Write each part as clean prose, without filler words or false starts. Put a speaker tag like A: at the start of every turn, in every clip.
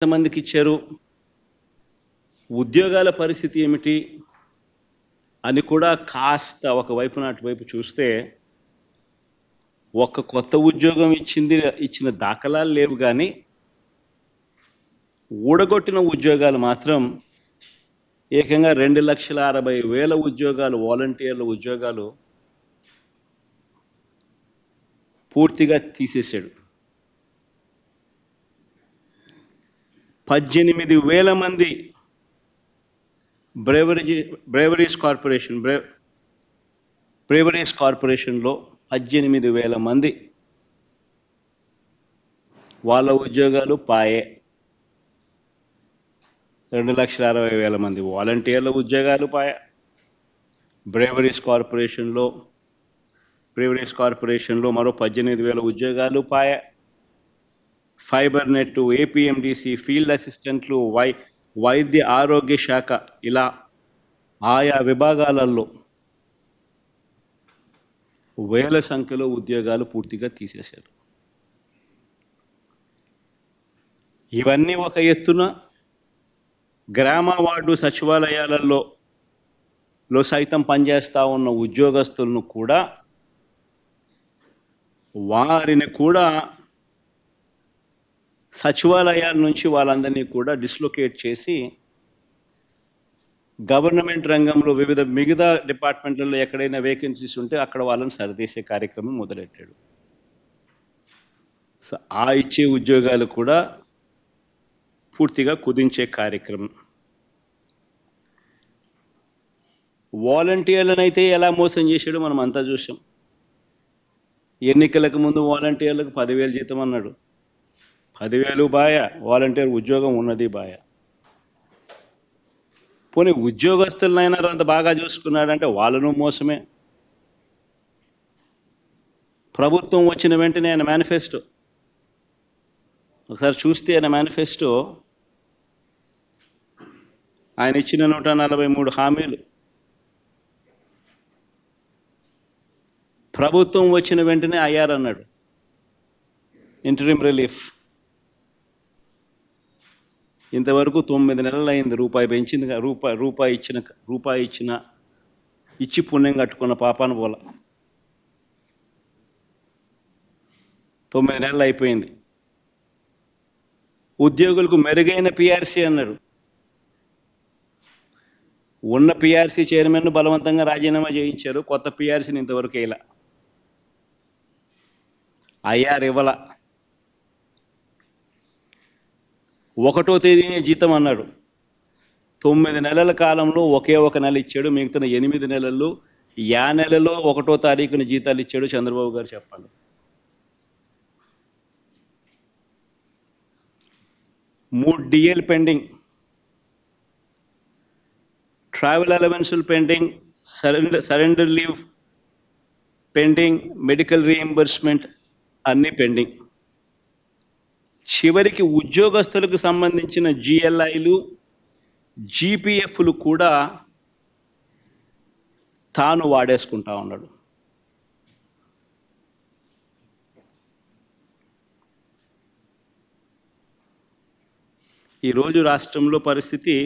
A: ఎంతమందికి ఇచ్చారు, ఉద్యోగాల పరిస్థితి ఏమిటి అని కూడా కాస్త ఒకవైపు అటువైపు చూస్తే ఒక కొత్త ఉద్యోగం ఇచ్చిన దాఖలాలు లేవు, కానీ ఊడగొట్టిన ఉద్యోగాలు మాత్రం ఏకంగా 2,60,000 ఉద్యోగాలు, వాలంటీర్ల ఉద్యోగాలు పూర్తిగా తీసేశాడు. 18,000 మంది బ్రేవరీస్ కార్పొరేషన్లో 18,000 మంది వాళ్ళ ఉద్యోగాలు పాయే. 2,60,000 మంది వాలంటీర్ల ఉద్యోగాలు పాయే. బ్రేవరీస్ కార్పొరేషన్లో మరో 18,000 ఉద్యోగాలు పాయే. ఫైబర్ నెట్, ఏపీఎండిసి, ఫీల్డ్ అసిస్టెంట్లు, వైద్య ఆరోగ్య శాఖ, ఇలా ఆయా విభాగాలలో వేల సంఖ్యలో ఉద్యోగాలు పూర్తిగా తీసేశారు. ఇవన్నీ ఒక ఎత్తున గ్రామ వార్డు సచివాలయాలలో సైతం పనిచేస్తూ ఉన్న ఉద్యోగస్తులను కూడా, వారిని కూడా సచివాలయాల నుంచి వాళ్ళందరినీ కూడా డిస్లొకేట్ చేసి గవర్నమెంట్ రంగంలో మిగతా డిపార్ట్మెంట్లలో ఎక్కడైనా వేకెన్సీస్ ఉంటే అక్కడ వాళ్ళని సరిదేసే కార్యక్రమం మొదలెట్టాడు. సో ఆ ఇచ్చే ఉద్యోగాలు కూడా పూర్తిగా కుదించే కార్యక్రమం. వాలంటీర్లనైతే ఎలా మోసం చేశాడో మనం అంతా చూసాం. ఎన్నికలకు ముందు వాలంటీర్లకు 10,000 జీతం అన్నాడు. 10,000 బాయ, వాలంటీర్ ఉద్యోగం ఉన్నది బాయ. పోనీ ఉద్యోగస్తులనైనా అంత బాగా చూసుకున్నాడంటే వాళ్ళను మోసమే. ప్రభుత్వం వచ్చిన వెంటనే ఆయన మేనిఫెస్టో ఒకసారి చూస్తే, ఆయన మేనిఫెస్టో ఆయన ఇచ్చిన 143 హామీలు ప్రభుత్వం వచ్చిన వెంటనే అయ్యారన్నాడు. ఇంటరిమ్ రిలీఫ్ ఇంతవరకు 9 నెలలు అయింది. రూపాయి పెంచింది, రూపాయి ఇచ్చి పుణ్యం కట్టుకున్న పాపాను పోల. 9 నెలలు అయిపోయింది. ఉద్యోగులకు మెరుగైన పిఆర్సీ అన్నాడు. ఉన్న పిఆర్సీ చైర్మన్ను బలవంతంగా రాజీనామా చేయించారు. కొత్త పిఆర్సీని ఇంతవరకు ఇలా ఐఆర్ ఇవ్వాల. 1వ తేదీనే జీతం అన్నాడు. 9 నెలల కాలంలో ఒకే ఒక నెల ఇచ్చాడు. మిగతా 8 నెలల్లో నెలలో 1వ తారీఖున జీతాలు ఇచ్చాడు. చంద్రబాబు గారు చెప్పాలి. 3 డిఎల్ పెండింగ్, ట్రావెల్ అలవెన్సులు pending, surrender leave pending, medical reimbursement అన్నీ పెండింగ్. చివరికి ఉద్యోగస్తులకు సంబంధించిన జిఎల్ఐలు, జీపీఎఫ్లు కూడా తాను వాడేసుకుంటా ఉన్నాడు. ఈరోజు రాష్ట్రంలో పరిస్థితి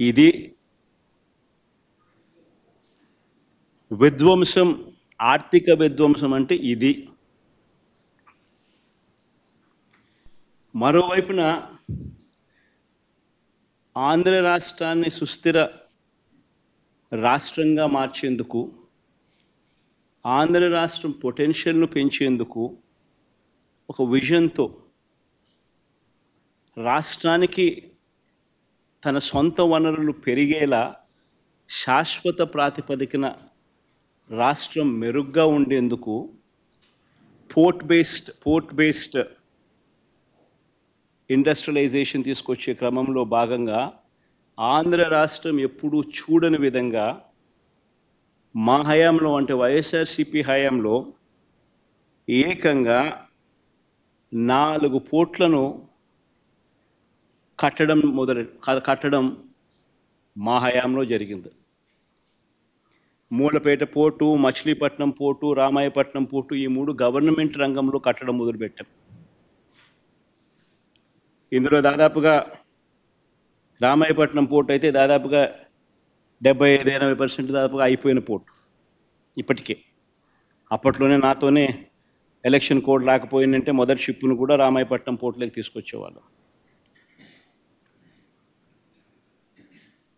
A: ఇది. విధ్వంసం, ఆర్థిక విధ్వంసం అంటే ఇది. మరోవైపున ఆంధ్ర రాష్ట్రాన్ని సుస్థిర రాష్ట్రంగా మార్చేందుకు, ఆంధ్ర రాష్ట్రం పొటెన్షియల్ను పెంచేందుకు ఒక విజన్తో రాష్ట్రానికి తన సొంత వనరులు పెరిగేలా శాశ్వత ప్రాతిపదికన రాష్ట్రం మెరుగ్గా ఉండేందుకు పోర్ట్ బేస్డ్ ఇండస్ట్రియలైజేషన్ తీసుకొచ్చే క్రమంలో భాగంగా ఆంధ్ర రాష్ట్రం ఎప్పుడూ చూడని విధంగా మా హయాంలో, అంటే వైఎస్ఆర్సీపీ హయాంలో, ఏకంగా 4 పోర్ట్లను కట్టడం మా హయాంలో జరిగింది. Mulapeta port, Machilipatnam port, Ramayapatnam port, ఈ 3 గవర్నమెంట్ రంగంలో కట్టడం మొదలుపెట్టాం. ఇందులో దాదాపుగా రామాయపట్నం పోర్ట్ అయితే దాదాపుగా 75-80% దాదాపుగా అయిపోయిన పోర్ట్ ఇప్పటికే. అప్పట్లోనే నాతోనే ఎలక్షన్ కోడ్ రాకపోయిందంటే మొదటి షిప్ను కూడా రామాయపట్నం పోర్ట్లోకి తీసుకొచ్చేవాళ్ళు.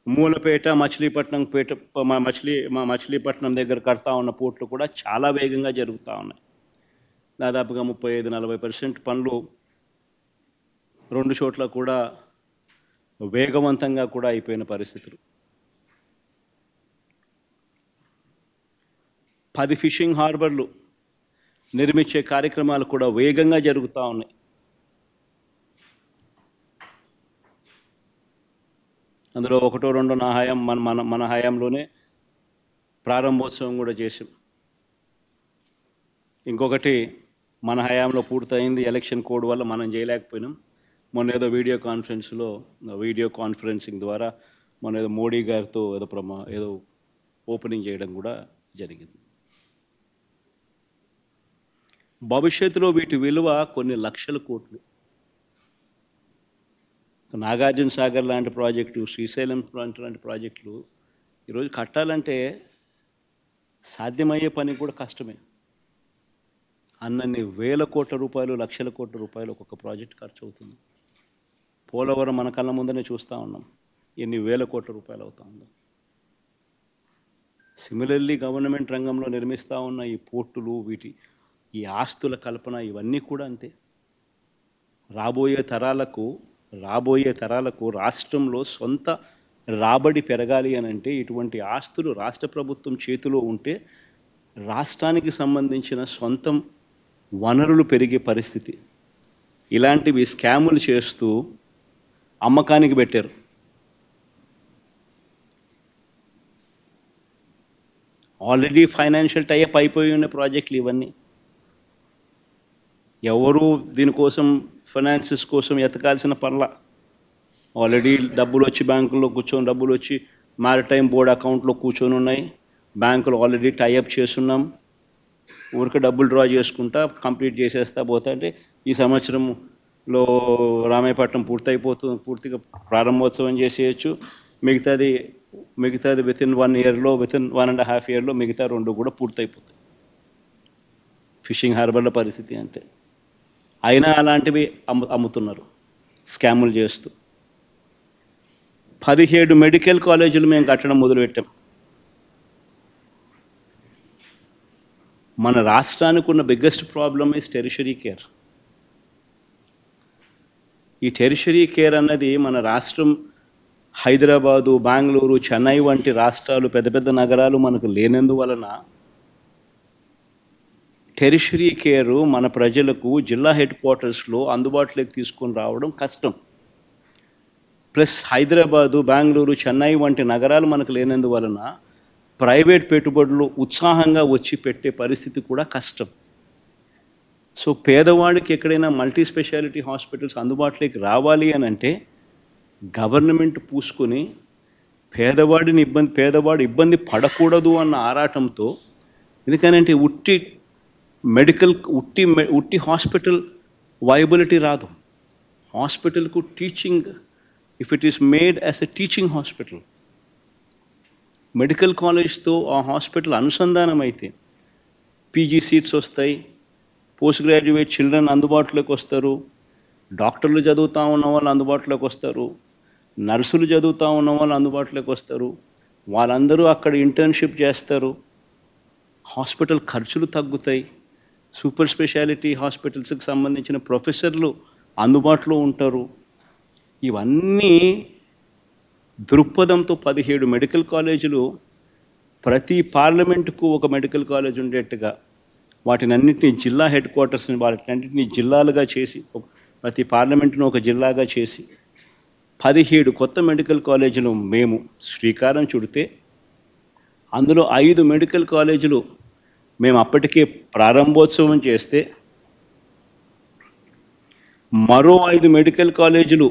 A: మూలపేట మచిలీపట్నం దగ్గర కడతా ఉన్న పోర్ట్లు కూడా చాలా వేగంగా జరుగుతూ ఉన్నాయి. దాదాపుగా 35-40% పనులు 2 చోట్ల కూడా వేగవంతంగా కూడా అయిపోయిన పరిస్థితులు. 10 ఫిషింగ్ హార్బర్లు నిర్మించే కార్యక్రమాలు కూడా వేగంగా జరుగుతూ ఉన్నాయి. అందులో 1-2 మన హయాంలోనే ప్రారంభోత్సవం కూడా చేసాం. ఇంకొకటి మన హయాంలో పూర్తయింది, ఎలక్షన్ కోడ్ వల్ల మనం చేయలేకపోయినాం. మొన్న ఏదో వీడియో కాన్ఫరెన్సింగ్ ద్వారా మొన్న ఏదో మోడీ గారితో ఏదో ఓపెనింగ్ చేయడం కూడా జరిగింది. భవిష్యత్తులో వీటి విలువ కొన్ని లక్షల కోట్లు. నాగార్జున సాగర్ లాంటి ప్రాజెక్టు, శ్రీశైలం లాంటి ప్రాజెక్టులు ఈరోజు కట్టాలంటే సాధ్యమయ్యే పని కూడా కష్టమే. అన్నన్ని వేల కోట్ల రూపాయలు, లక్షల కోట్ల రూపాయలు ఒక్కొక్క ప్రాజెక్ట్ ఖర్చు అవుతుంది. పోలవరం మన కళ్ళ ముందనే చూస్తూ ఉన్నాం, ఎన్ని వేల కోట్ల రూపాయలు అవుతా ఉందో. సిమిలర్లీ గవర్నమెంట్ రంగంలో నిర్మిస్తూ ఉన్న ఈ పోర్టులు, ఈ ఆస్తుల కల్పన, ఇవన్నీ కూడా అంతే. రాబోయే తరాలకు రాష్ట్రంలో సొంత రాబడి పెరగాలి అని అంటే ఇటువంటి ఆస్తులు రాష్ట్ర ప్రభుత్వం చేతిలో ఉంటే రాష్ట్రానికి సంబంధించిన సొంతం వనరులు పెరిగే పరిస్థితి. ఇలాంటివి స్కాములు చేస్తూ అమ్మకానికి పెట్టారు. ఆల్రెడీ ఫైనాన్షియల్ టైఅప్ అయిపోయి ఉన్న ప్రాజెక్టులు ఇవన్నీ. ఎవరు దీనికోసం ఫైనాన్సెస్ కోసం ఎతకాల్సిన పనుల. ఆల్రెడీ డబ్బులు వచ్చి బ్యాంకుల్లో డబ్బులు వచ్చి మారిటైమ్ బోర్డ్ అకౌంట్లో కూర్చొని ఉన్నాయి. బ్యాంకులు ఆల్రెడీ టైఅప్ చేస్తున్నాం. ఊరికి డబ్బులు డ్రా చేసుకుంటా కంప్లీట్ చేసేస్తా పోతా అంటే ఈ సంవత్సరంలో రామాయపట్నం పూర్తిగా ప్రారంభోత్సవం చేసేయచ్చు. మిగతాది వితిన్ 1.5 ఇయర్లో మిగతా 2 కూడా పూర్తయిపోతాయి. ఫిషింగ్ హార్బర్ల పరిస్థితి అంతే. అయినా అలాంటివి అమ్ముతున్నారు స్కాములు చేస్తూ. 17 మెడికల్ కాలేజీలు మేము కట్టడం మొదలుపెట్టాం. మన రాష్ట్రానికి ఉన్న biggest problem is tertiary care. ఈ టెరిషరీ కేర్ అన్నది మన రాష్ట్రం హైదరాబాదు, బెంగళూరు, చెన్నై వంటి రాష్ట్రాలు, పెద్ద నగరాలు మనకు లేనందువలన టెరిషరీ కేరు మన ప్రజలకు జిల్లా హెడ్ క్వార్టర్స్లో అందుబాటులోకి తీసుకొని రావడం కష్టం. ప్లస్ హైదరాబాదు, బెంగళూరు, చెన్నై వంటి నగరాలు మనకు లేనందువలన ప్రైవేట్ పెట్టుబడులు ఉత్సాహంగా వచ్చి పెట్టే పరిస్థితి కూడా కష్టం. సో పేదవాడికి ఎక్కడైనా మల్టీ స్పెషాలిటీ హాస్పిటల్స్ అందుబాటులోకి రావాలి అని అంటే గవర్నమెంట్ పూసుకొని పేదవాడు ఇబ్బంది పడకూడదు అన్న ఆరాటంతో, ఎందుకనంటే ఉట్టి హాస్పిటల్ వైబిలిటీ రాదు. హాస్పిటల్కు teaching, if it is made as a teaching hospital, medical కాలేజ్తో ఆ హాస్పిటల్ అనుసంధానం అయితే పీజీ సీట్స్ వస్తాయి, పోస్ట్ గ్రాడ్యుయేట్ చిల్డ్రన్ అందుబాటులోకి వస్తారు, డాక్టర్లు చదువుతూ ఉన్న వాళ్ళు అందుబాటులోకి వస్తారు, నర్సులు చదువుతూ ఉన్న వాళ్ళు అందుబాటులోకి వస్తారు, వాళ్ళందరూ అక్కడ ఇంటర్న్షిప్ చేస్తారు, హాస్పిటల్ ఖర్చులు తగ్గుతాయి, సూపర్ స్పెషాలిటీ హాస్పిటల్స్కి సంబంధించిన ప్రొఫెసర్లు అందుబాటులో ఉంటారు. ఇవన్నీ దృక్పథంతో 17 మెడికల్ కాలేజీలు, ప్రతి పార్లమెంటుకు ఒక మెడికల్ కాలేజ్ ఉండేట్టుగా వాటినన్నింటినీ జిల్లా హెడ్ క్వార్టర్స్ని వాటినన్నింటినీ జిల్లాలుగా చేసి, ప్రతి పార్లమెంటును ఒక జిల్లాగా చేసి 17 కొత్త మెడికల్ కాలేజీలు మేము శ్రీకారం చుడితే, అందులో 5 మెడికల్ కాలేజీలు మేము అప్పటికే ప్రారంభోత్సవం చేస్తే, మరో 5 మెడికల్ కాలేజీలు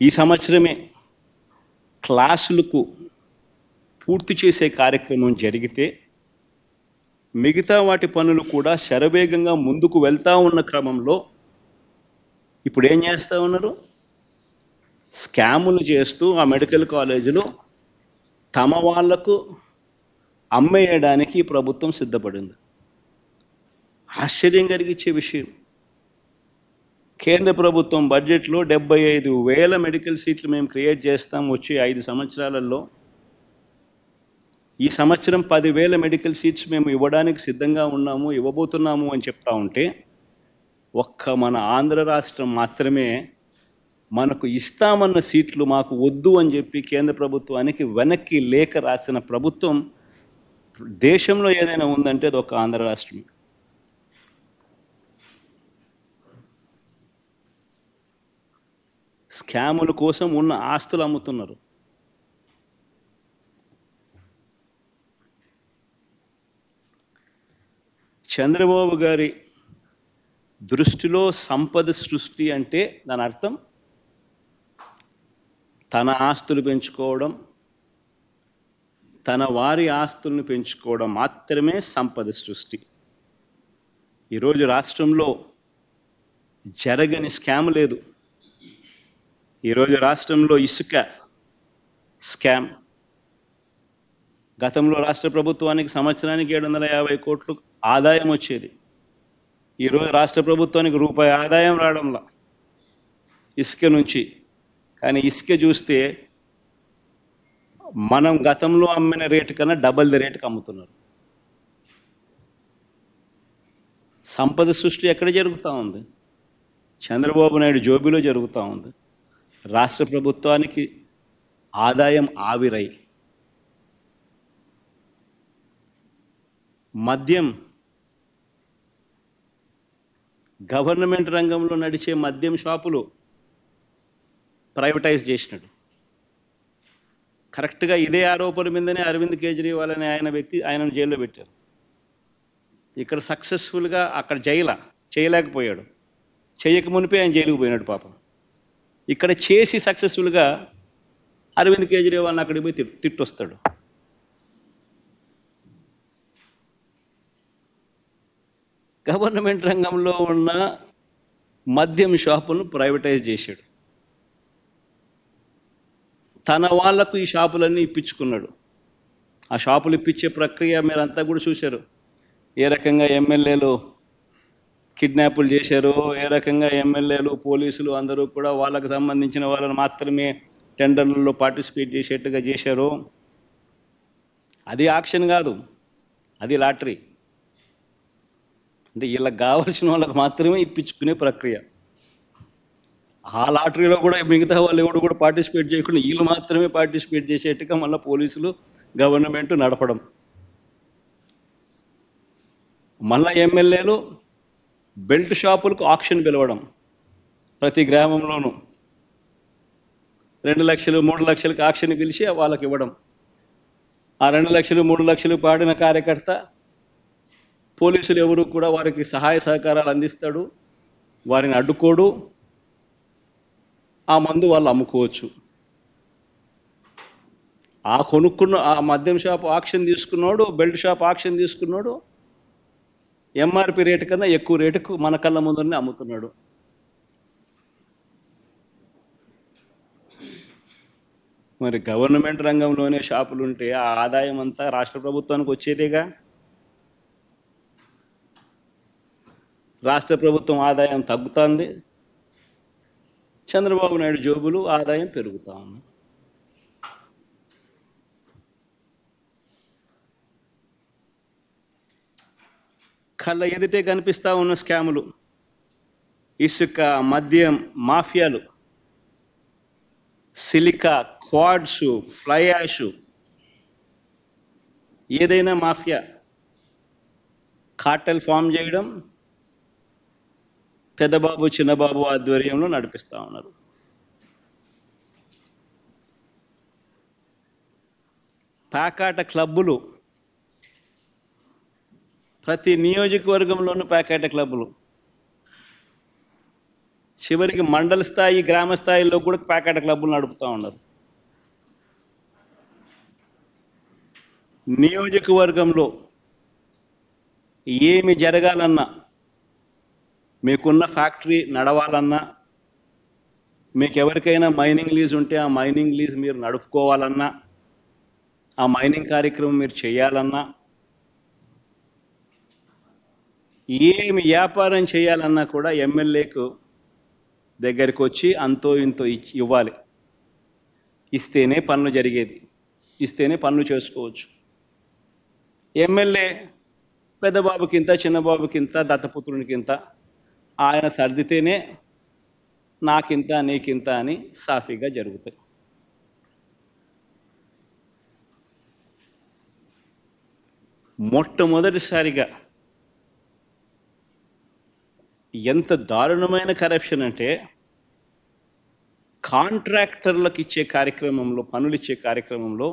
A: ఈ సంవత్సరమే క్లాసులకు పూర్తి చేసే కార్యక్రమం జరిగితే, మిగతా వాటి పనులు కూడా శరవేగంగా ముందుకు వెళ్తూ ఉన్న క్రమంలో ఇప్పుడు ఏం చేస్తూ ఉన్నారు? స్కాములు చేస్తూ ఆ మెడికల్ కాలేజీలు తమ వాళ్లకు అమ్మేయడానికి ప్రభుత్వం సిద్ధపడింది. ఆశ్చర్యం కలిగించే విషయం. కేంద్ర ప్రభుత్వం బడ్జెట్లో 75,000 మెడికల్ సీట్లు మేము క్రియేట్ చేస్తాం వచ్చే 5 సంవత్సరాలలో. ఈ సంవత్సరం 10,000 మెడికల్ సీట్స్ మేము ఇవ్వడానికి సిద్ధంగా ఉన్నాము, ఇవ్వబోతున్నాము అని చెప్తా ఉంటే, ఒక్క మన ఆంధ్ర రాష్ట్రం మాత్రమే మనకు ఇస్తామన్న సీట్లు మాకు వద్దు అని చెప్పి కేంద్ర ప్రభుత్వానికి వెనక్కి లేఖ రాసిన ప్రభుత్వం దేశంలో ఏదైనా ఉందంటే అది ఒక ఆంధ్ర రాష్ట్రం. స్కాముల కోసం ఉన్న ఆస్తులు అమ్ముతున్నారు. చంద్రబాబు గారి దృష్టిలో సంపద సృష్టి అంటే దాని అర్థం తన ఆస్తులు పెంచుకోవడం, తన వారి ఆస్తులను పెంచుకోవడం మాత్రమే సంపద సృష్టి. ఈరోజు రాష్ట్రంలో జరగని స్కామ్ లేదు. ఈరోజు రాష్ట్రంలో ఇసుక స్కామ్. గతంలో రాష్ట్ర ప్రభుత్వానికి సంవత్సరానికి 750 కోట్లు ఆదాయం వచ్చేది. ఈరోజు రాష్ట్ర ప్రభుత్వానికి రూపాయి ఆదాయం రావడంలా ఇసుక నుంచి. కానీ ఇసుక చూస్తే మనం గతంలో అమ్మిన రేటు కన్నా డబల్ ది రేటుకి అమ్ముతున్నారు. సంపద సృష్టి ఎక్కడ జరుగుతూ ఉంది? చంద్రబాబు నాయుడు జోబిలో జరుగుతూ ఉంది. రాష్ట్ర ప్రభుత్వానికి ఆదాయం ఆవిరై. మద్యం, గవర్నమెంట్ రంగంలో నడిచే మద్యం షాపులు ప్రైవేటైజ్ చేసినాడు. కరెక్ట్గా ఇదే ఆరోపణ మీదనే అరవింద్ కేజ్రీవాల్ అనే ఆయనను జైల్లో పెట్టారు. ఇక్కడ సక్సెస్ఫుల్గా అక్కడ చేయలేకపోయాడు. చేయక మునిపే ఆయన జైలుకు పోయినాడు పాపం. ఇక్కడ చేసి సక్సెస్ఫుల్గా అరవింద్ కేజ్రీవాల్ని అక్కడికి పోయి తిట్టొస్తాడు. గవర్నమెంట్ రంగంలో ఉన్న మద్యం షాపులను ప్రైవేటైజ్ చేశాడు. తన వాళ్లకు ఈ షాపులన్నీ ఇప్పించుకున్నాడు. ఆ షాపులు ఇప్పించే ప్రక్రియ మీరంతా కూడా చూశారు. ఏ రకంగా ఎమ్మెల్యేలు కిడ్నాపులు చేశారో, ఏ రకంగా ఎమ్మెల్యేలు పోలీసులు అందరూ కూడా వాళ్ళకు సంబంధించిన వాళ్ళని మాత్రమే టెండర్లలో పార్టిసిపేట్ చేసేట్టుగా చేశారో. అది ఆక్షన్ కాదు, అది లాటరీ. అంటే వీళ్ళకి కావాల్సిన వాళ్ళకి మాత్రమే ఇప్పించుకునే ప్రక్రియ. ఆ లాటరీలో కూడా మిగతా వాళ్ళు ఎవరు కూడా పార్టిసిపేట్ చేయకుండా వీళ్ళు మాత్రమే పార్టిసిపేట్ చేసేట్టుగా మళ్ళీ పోలీసులు గవర్నమెంట్ నడపడం. మళ్ళీ ఎమ్మెల్యేలు బెల్ట్ షాపులకు ఆక్షన్ పిలవడం. ప్రతి గ్రామంలోనూ 2 లక్షలు 3 లక్షలకు ఆక్షన్ పిలిచి వాళ్ళకి ఇవ్వడం. ఆ 2 లక్షలు 3 లక్షలు పాడిన కార్యకర్త పోలీసులు ఎవరు కూడా వారికి సహాయ సహకారాలు అందిస్తాడు, వారిని అడ్డుకోడు. ఆ మందు వాళ్ళు అమ్ముకోవచ్చు. ఆ మద్యం షాప్ ఆక్షన్ తీసుకున్నాడు, బెల్ట్ షాప్ ఆక్షన్ తీసుకున్నాడు, ఎంఆర్పి రేటు కన్నా ఎక్కువ రేటుకు మన కళ్ళ ముందరనే అమ్ముతున్నాడు. మరి గవర్నమెంట్ రంగంలోనే షాపులు ఉంటే ఆ ఆదాయం అంతా రాష్ట్ర ప్రభుత్వానికి వచ్చేదేగా. రాష్ట్ర ప్రభుత్వం ఆదాయం తగ్గుతుంది, చంద్రబాబు నాయుడు జోబులు ఆదాయం పెరుగుతూ ఉంది. కళ్ళ ఎదుటే కనిపిస్తూ ఉన్న స్కాములు, ఇసుక, మద్యం మాఫియాలు, సిలికా, క్వాడ్స్, ఫ్లై యాష్, ఏదైనా మాఫియా కార్టెల్ ఫామ్ చేయడం పెద్దబాబు చిన్నబాబు ఆధ్వర్యంలో నడిపిస్తూ ఉన్నారు. ప్యాకాట క్లబ్బులు, ప్రతి నియోజకవర్గంలోనూ ప్యాకాట క్లబ్బులు, చివరికి మండల స్థాయి గ్రామ స్థాయిలో కూడా ప్యాకాట క్లబ్బులు నడుపుతూ ఉన్నారు. నియోజకవర్గంలో ఏమి జరగాలన్నా, మీకున్న ఫ్యాక్టరీ నడవాలన్నా, మీకు ఎవరికైనా మైనింగ్ లీజ్ ఉంటే ఆ మైనింగ్ లీజ్ మీరు నడుపుకోవాలన్నా, ఆ మైనింగ్ కార్యక్రమం మీరు చేయాలన్నా, ఏమి వ్యాపారం చేయాలన్నా కూడా ఎమ్మెల్యేకు దగ్గరికి వచ్చి అంతో ఇంతో ఇవ్వాలి. ఇస్తేనే పనులు జరిగేది, ఇస్తేనే పనులు చేసుకోవచ్చు. ఎమ్మెల్యే పెద్దబాబుకింత, చిన్నబాబుకింత, దత్తపుత్రునికింత, ఆయన సర్దితేనే నాకింత నీకింత అని సాఫీగా జరుగుతాయి. మొట్టమొదటిసారిగా ఎంత దారుణమైన కరప్షన్ అంటే, కాంట్రాక్టర్లకు ఇచ్చే కార్యక్రమంలో, పనులు ఇచ్చే కార్యక్రమంలో